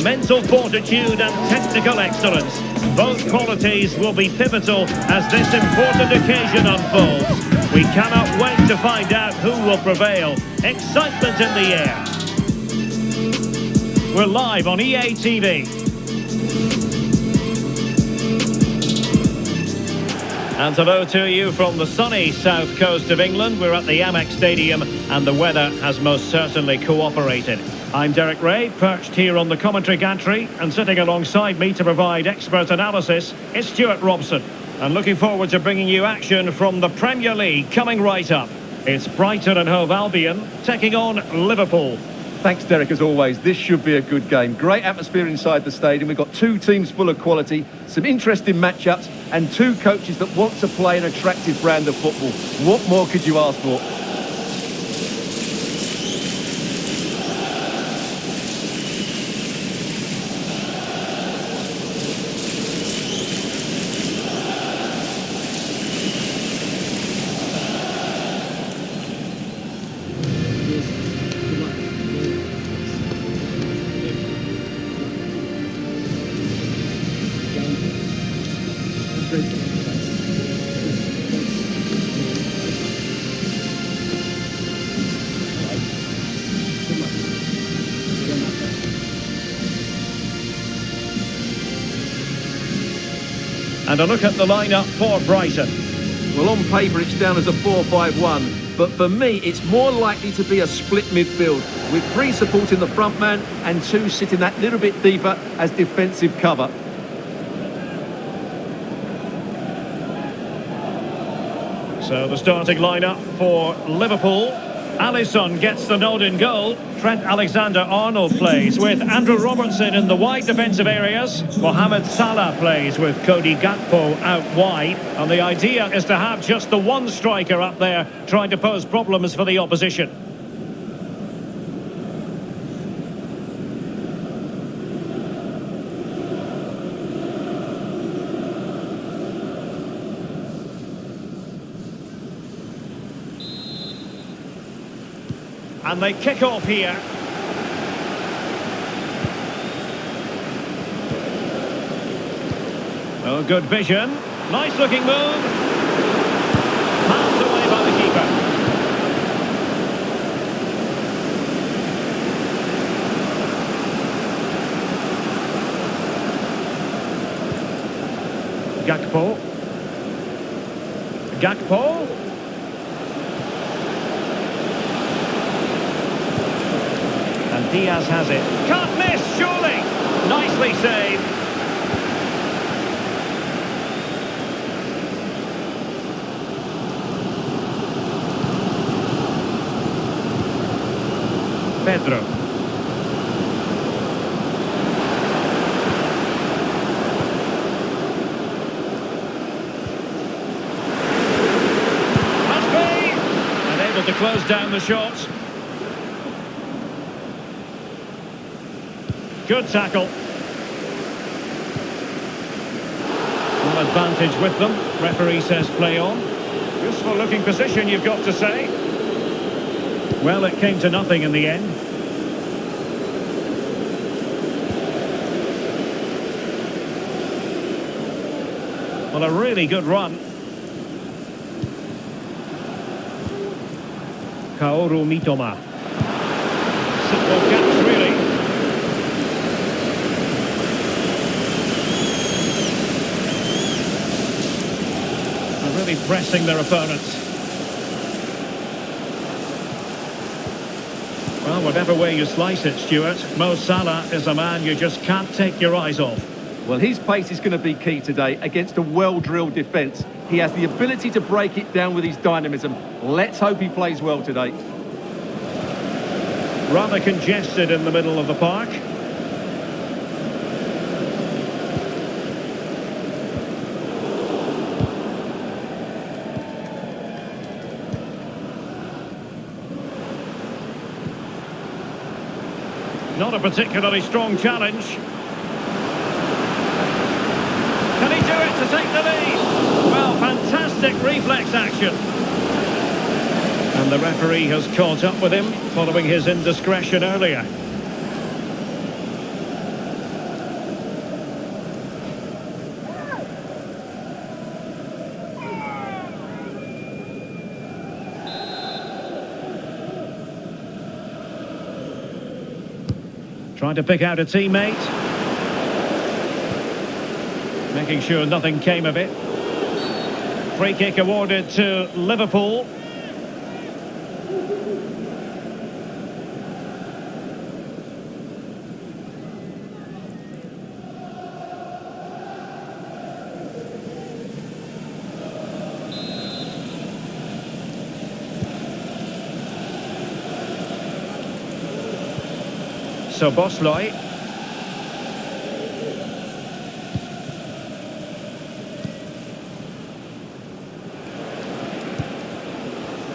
mental fortitude and technical excellence. Both qualities will be pivotal as this important occasion unfolds. We cannot wait to find out who will prevail. Excitement in the air. We're live on EA TV. And hello to you from the sunny south coast of England. We're at the Amex Stadium and the weather has most certainly cooperated. I'm Derek Ray, perched here on the commentary gantry, and sitting alongside me to provide expert analysis is Stuart Robson. And looking forward to bringing you action from the Premier League coming right up. It's Brighton and Hove Albion taking on Liverpool. Thanks, Derek, as always. This should be a good game. Great atmosphere inside the stadium. We've got two teams full of quality, some interesting matchups, and two coaches that want to play an attractive brand of football. What more could you ask for? And a look at the lineup for Brighton. Well, on paper it's down as a 4-5-1, but for me it's more likely to be a split midfield, with three supporting the front man and two sitting that little bit deeper as defensive cover. So the starting lineup for Liverpool. Alisson gets the nod in goal. Trent Alexander-Arnold plays with Andrew Robertson in the wide defensive areas. Mohamed Salah plays with Cody Gakpo out wide. And the idea is to have just the one striker up there trying to pose problems for the opposition. And they kick off here. Oh, good vision. Nice looking move. Passed away by the keeper. Gakpo. Diaz has it. Can't miss, surely. Nicely saved. Pedro. Must be. And able to close down the shots. Good tackle. An advantage with them. Referee says play on. Useful looking position, you've got to say. Well, it came to nothing in the end. Well, a really good run. Kaoru Mitoma. Simple catch, really. Really pressing their opponents. Well, whatever way you slice it, Stuart, Mo Salah is a man you just can't take your eyes off. Well, his pace is going to be key today against a well-drilled defence. He has the ability to break it down with his dynamism. Let's hope he plays well today. Rather congested in the middle of the park. Not a particularly strong challenge. Can he do it to take the lead? Well, fantastic reflex action. And the referee has caught up with him following his indiscretion earlier. Trying to pick out a teammate. Making sure nothing came of it. Free kick awarded to Liverpool. So Bosloy.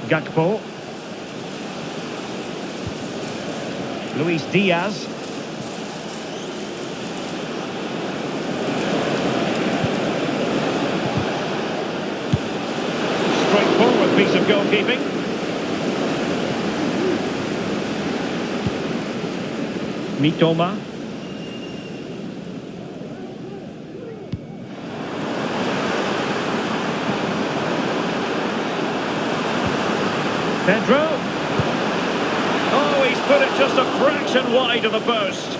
Gakpo. Luis Diaz. Straightforward piece of goalkeeping. Mitoma. Pedro. Oh, he's put it just a fraction wide of the post.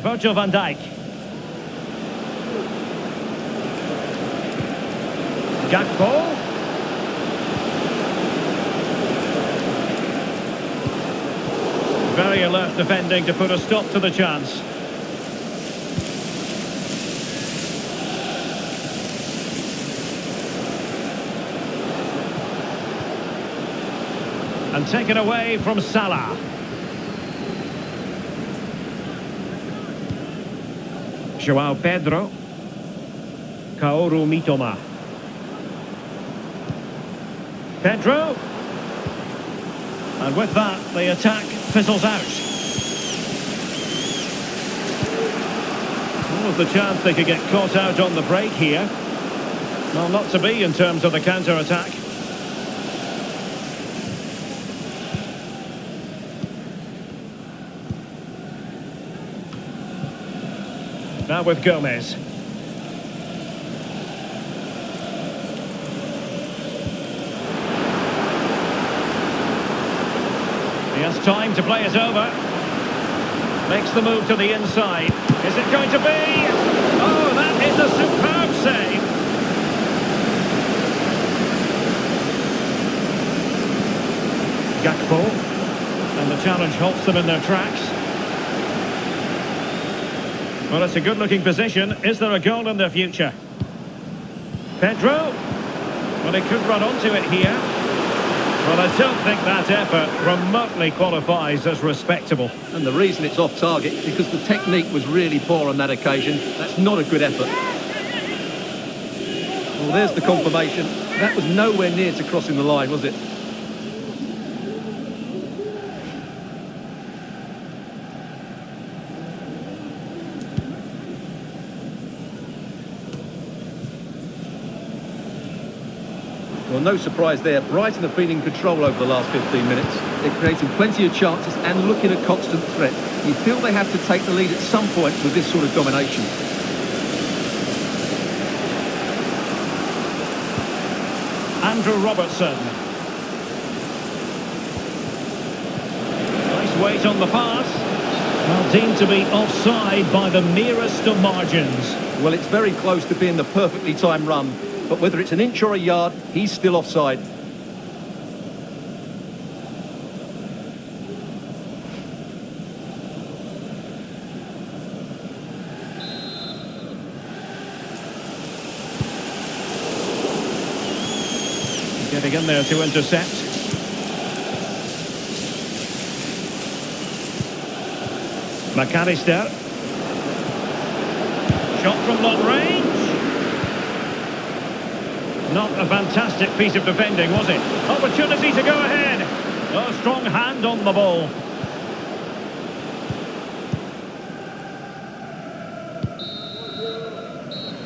Virgil van Dijk. Gakpo. Very alert defending to put a stop to the chance. And taken away from Salah. João Pedro. Kaoru Mitoma. Pedro. And with that, the attack fizzles out. What was the chance they could get caught out on the break here? Well, not to be in terms of the counter-attack. Now with Gomez. He has time to play it over. Makes the move to the inside. Is it going to be? Oh, that is a superb save. Gakpo. And the challenge halts them in their tracks. Well, it's a good-looking position. Is there a goal in their future? Pedro. Well, he could run onto it here. Well, I don't think that effort remotely qualifies as respectable. And the reason it's off target is because the technique was really poor on that occasion. That's not a good effort. Well, there's the confirmation. That was nowhere near to crossing the line, was it? Well, no surprise there. Brighton have been in control over the last 15 minutes. They're creating plenty of chances and looking a constant threat. You feel they have to take the lead at some point with this sort of domination. Andrew Robertson. Nice weight on the pass. Well, deemed to be offside by the merest of margins. Well, it's very close to being the perfectly timed run. But whether it's an inch or a yard, he's still offside. Getting in there to intercept. McAllister. Shot from long range. Not a fantastic piece of defending, was it? Opportunity to go ahead. A strong hand on the ball.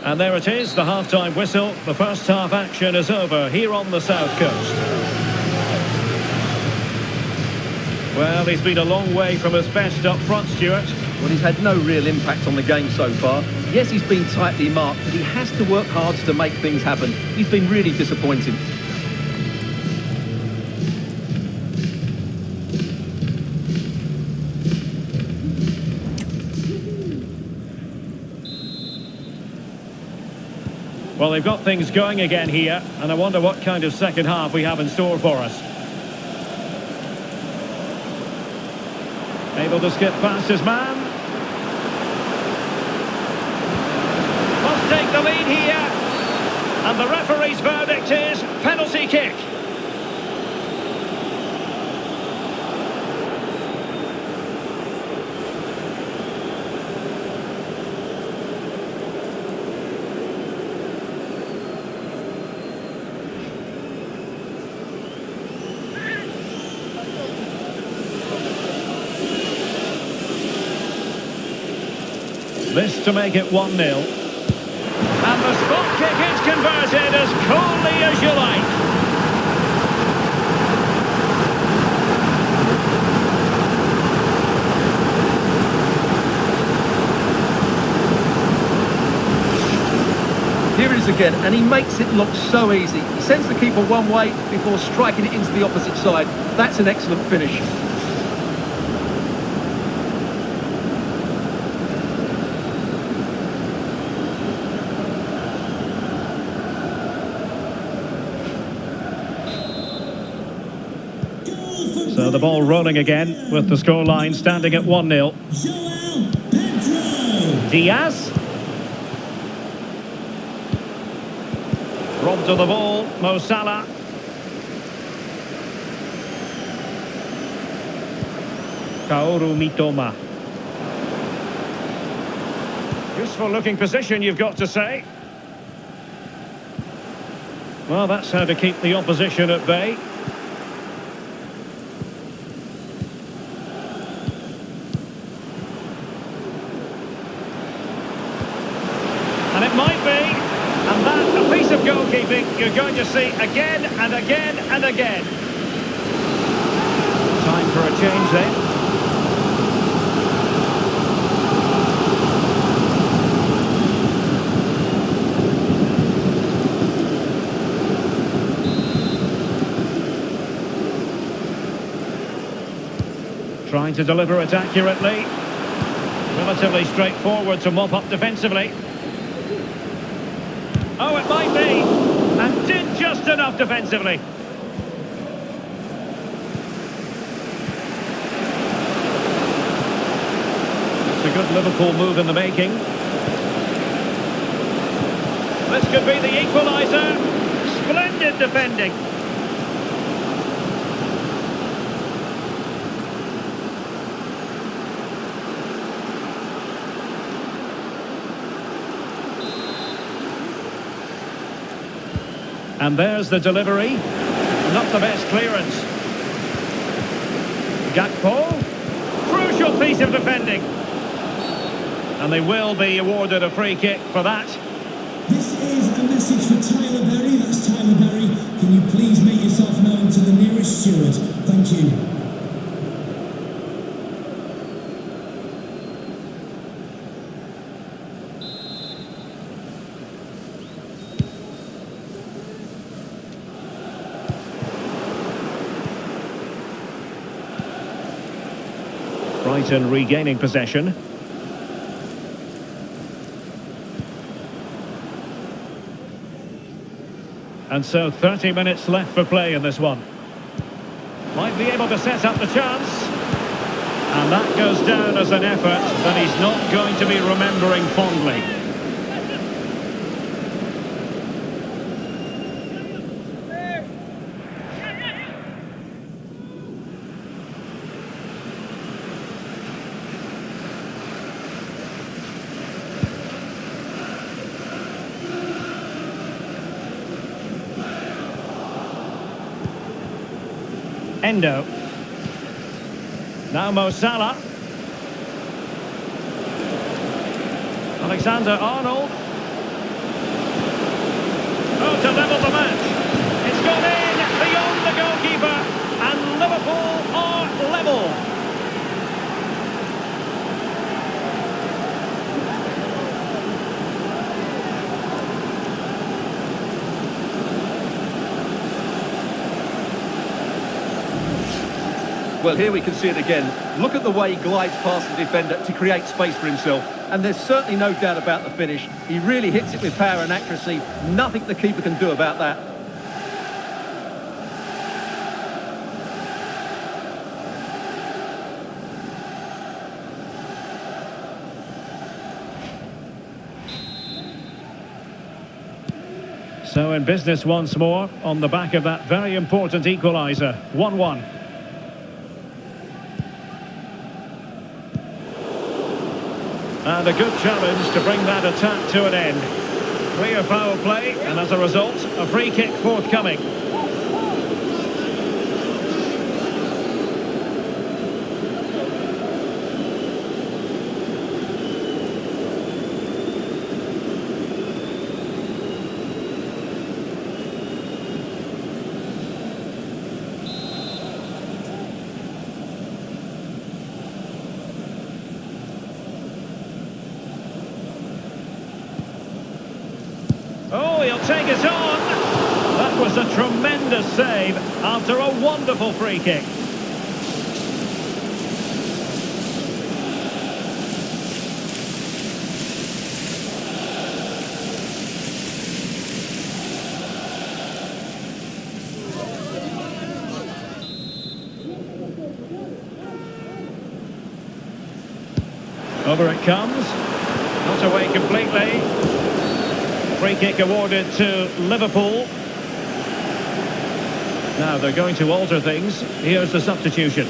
And there it is, the half-time whistle. The first half action is over here on the South Coast. Well, he's been a long way from his best up front, Stuart. Well, he's had no real impact on the game so far. Yes, he's been tightly marked, but he has to work hard to make things happen. He's been really disappointing. Well, they've got things going again here, and I wonder what kind of second half we have in store for us. Able to skip past his man. Must take the lead here. And the referee's verdict is penalty kick. This to make it 1-0. And the spot kick is converted as coolly as you like. Here it is again, and he makes it look so easy. He sends the keeper one way before striking it into the opposite side. That's an excellent finish. So the ball rolling again with the scoreline standing at 1-0. Diaz. Robbed to the ball, Mo Salah. Kaoru Mitoma. Useful looking position, you've got to say. Well, that's how to keep the opposition at bay. And it might be, and that a piece of goalkeeping you're going to see again and again and again. Time for a change then. Trying to deliver it accurately. Relatively straightforward to mop up defensively. Oh, it might be, and did just enough defensively. It's a good Liverpool move in the making. This could be the equaliser. Splendid defending. And there's the delivery. Not the best clearance. Gakpo. Crucial piece of defending. And they will be awarded a free kick for that. This is a message for Tyler Berry. That's Tyler Berry. Can you please make yourself known to the nearest steward? Thank you. Brighton regaining possession. And so 30 minutes left for play in this one. Might be able to set up the chance. And that goes down as an effort that he's not going to be remembering fondly. Endo. Now Mo Salah. Alexander-Arnold. Oh, to level the match. It's gone in beyond the goalkeeper. And Liverpool are level. Well, here we can see it again. Look at the way he glides past the defender to create space for himself. And there's certainly no doubt about the finish. He really hits it with power and accuracy. Nothing the keeper can do about that. So in business once more, on the back of that very important equaliser. 1-1. And a good challenge to bring that attack to an end. Clear foul play, and as a result, a free kick forthcoming. Oh, he'll take it on. That was a tremendous save after a wonderful free kick. Over it comes. Not away completely. Free kick awarded to Liverpool. Now they're going to alter things. Here's the substitution.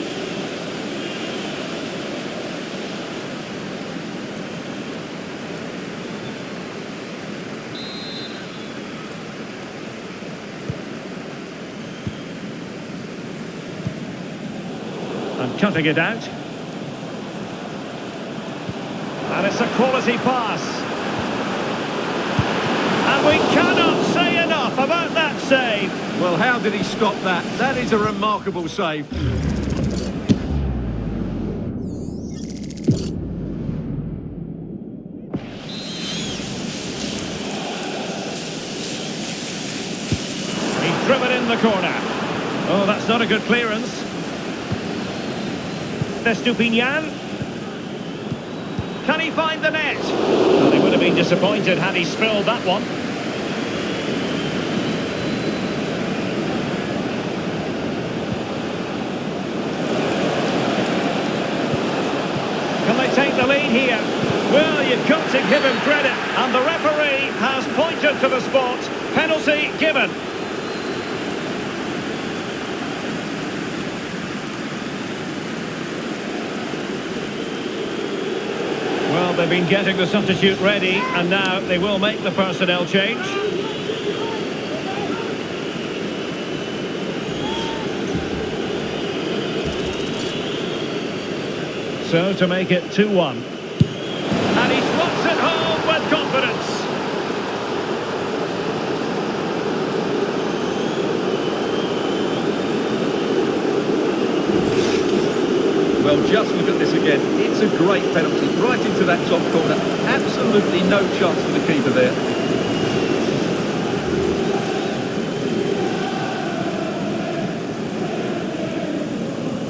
And cutting it out. And it's a quality pass. And we cannot say enough about that save. Well, how did he stop that? That is a remarkable save. He's driven in the corner. Oh, that's not a good clearance. Estupinian. Can he find the net? Well, he would have been disappointed had he spilled that one. Can they take the lead here? Well, you've got to give him credit. And the referee has pointed to the spot. Penalty given. Well, they've been getting the substitute ready, and now they will make the personnel change. So to make it 2-1. And he slots it home with confidence. Well, just look at this again. It's a great penalty, right into that top corner. Absolutely no chance for the keeper there.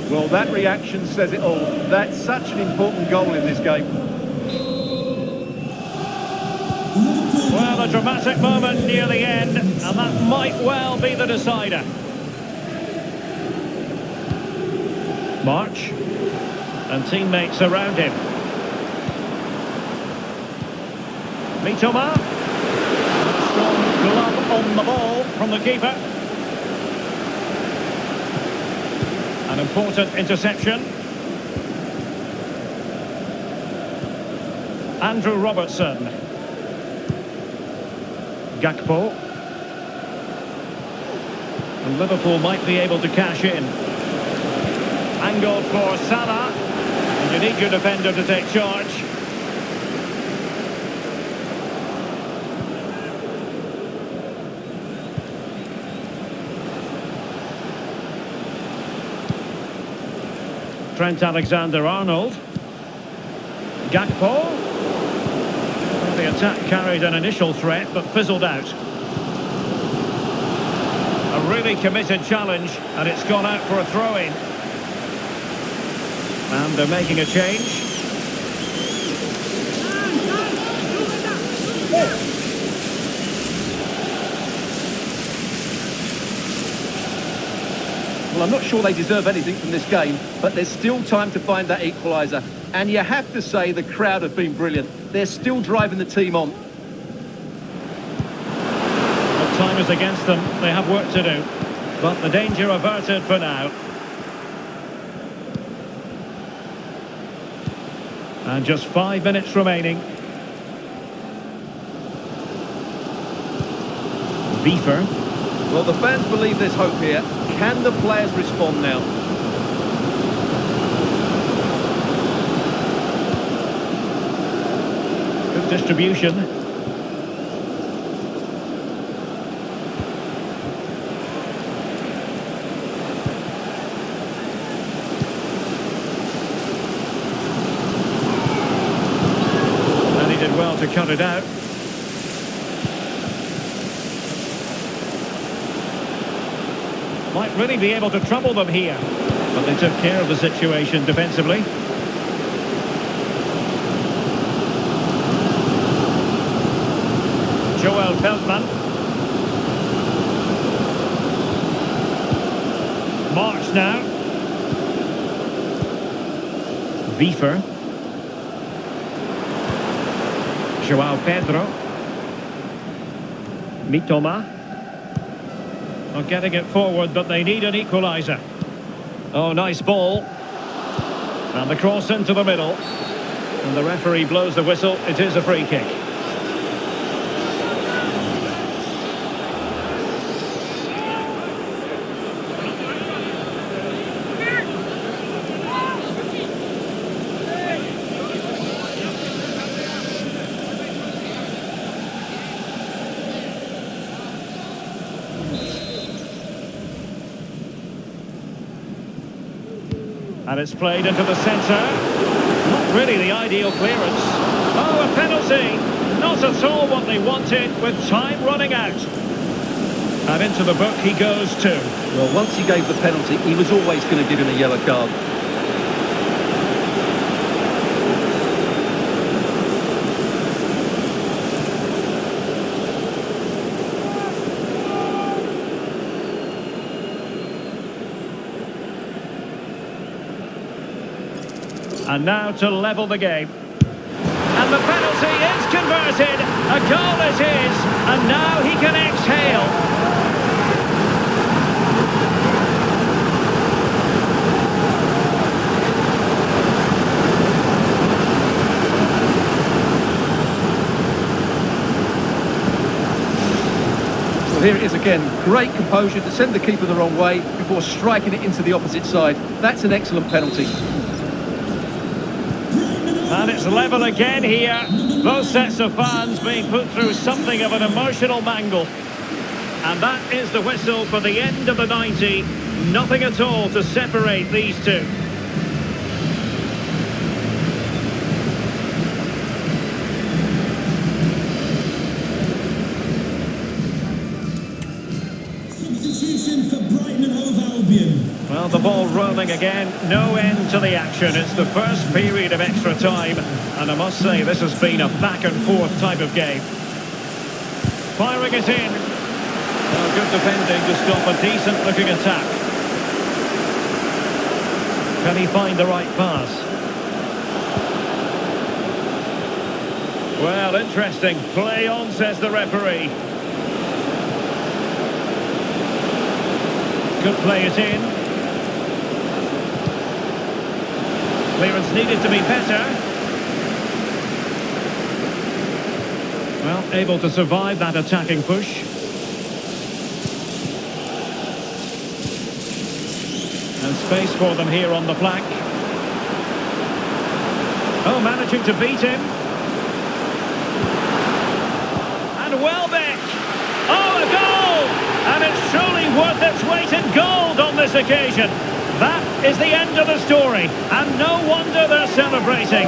Well, that reaction says it all. That's such an important goal in this game. Well, a dramatic moment near the end, and that might well be the decider. March. And teammates around him. Mitoma. Strong glove on the ball from the keeper. An important interception. Andrew Robertson. Gakpo. And Liverpool might be able to cash in. Angle for Salah. And you need your defender to take charge. Trent Alexander-Arnold. Gakpo. Well, the attack carried an initial threat, but fizzled out. A really committed challenge, and it's gone out for a throw-in. And they're making a change. Well, I'm not sure they deserve anything from this game, but there's still time to find that equaliser. And you have to say the crowd have been brilliant. They're still driving the team on. But time is against them. They have work to do. But the danger averted for now. And just 5 minutes remaining. FIFA. Well, the fans believe there's hope here. Can the players respond now? Good distribution. And he did well to cut it out. Might really be able to trouble them here. But they took care of the situation defensively. Joel Feldman. March now. Wiefer. Joao Pedro. Mitoma. Not getting it forward, but they need an equaliser. Oh, nice ball. And the cross into the middle. And the referee blows the whistle. It is a free kick. And it's played into the centre. Not really the ideal clearance. Oh, a penalty! Not at all what they wanted, with time running out. And into the book he goes too. Well, once he gave the penalty, he was always going to give him a yellow card. And now to level the game. And the penalty is converted. A goal it is. And now he can exhale. Well, here it is again. Great composure to send the keeper the wrong way before striking it into the opposite side. That's an excellent penalty. And it's level again here. Both sets of fans being put through something of an emotional mangle. And that is the whistle for the end of the 90. Nothing at all to separate these two. Substitution for Brighton and Hove Albion. Well, the ball rolling again, no end to the action. It's the first period of extra time, and I must say this has been a back and forth type of game. Firing it in. Well, good defending to stop a decent looking attack. Can he find the right pass? Well, interesting. Play on, says the referee. Could play it in. Clearance needed to be better. Well, able to survive that attacking push. And space for them here on the flank. Oh, managing to beat him. And Welbeck. Oh, a goal! And it's truly worth its weight in gold on this occasion. That is the end of the story, and no wonder they're celebrating.